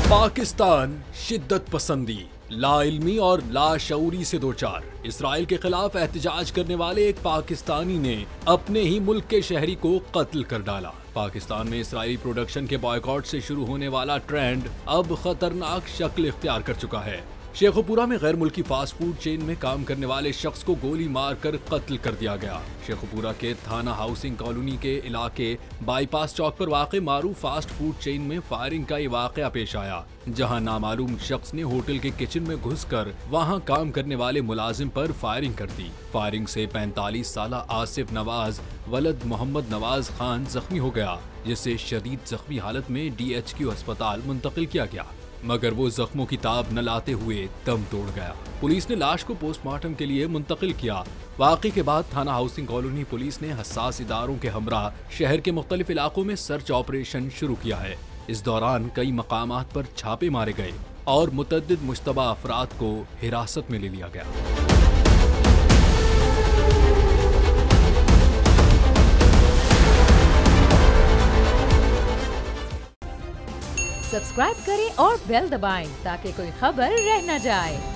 पाकिस्तान शिद्दत पसंदी, लाइल्मी और लाशऊरी से दो चार। इसराइल के खिलाफ एहतजाज करने वाले एक पाकिस्तानी ने अपने ही मुल्क के शहरी को कत्ल कर डाला। पाकिस्तान में इसराइली प्रोडक्शन के बॉयकॉट से शुरू होने वाला ट्रेंड अब खतरनाक शक्ल इख्तियार कर चुका है। शेखोपुरा में गैर मुल्की फास्ट फूड चेन में काम करने वाले शख्स को गोली मारकर कत्ल कर दिया गया। शेखोपुरा के थाना हाउसिंग कॉलोनी के इलाके बाईपास चौक पर वाक़े मारूफ फास्ट फूड चेन में फायरिंग का ये वाक़या पेश आया, जहां नामालूम शख्स ने होटल के किचन में घुसकर वहां काम करने वाले मुलाजिम पर फायरिंग कर दी। फायरिंग से 45 साला आसिफ नवाज वलद मोहम्मद नवाज खान जख्मी हो गया, जिसे शदीद जख्मी हालत में DHQ अस्पताल मुंतकिल किया गया, मगर वो जख्मों की ताब न लाते हुए दम तोड़ गया। पुलिस ने लाश को पोस्टमार्टम के लिए मुंतकिल किया। वाक़े के बाद थाना हाउसिंग कॉलोनी पुलिस ने हसास इदारों के हमरा शहर के मुख्तलिफ इलाकों में सर्च ऑपरेशन शुरू किया है। इस दौरान कई मकामात पर छापे मारे गए और मुतअद्दिद मुश्तबा अफराद को हिरासत में ले लिया गया। सब्सक्राइब करें और बेल दबाएं ताकि कोई खबर रह न जाए।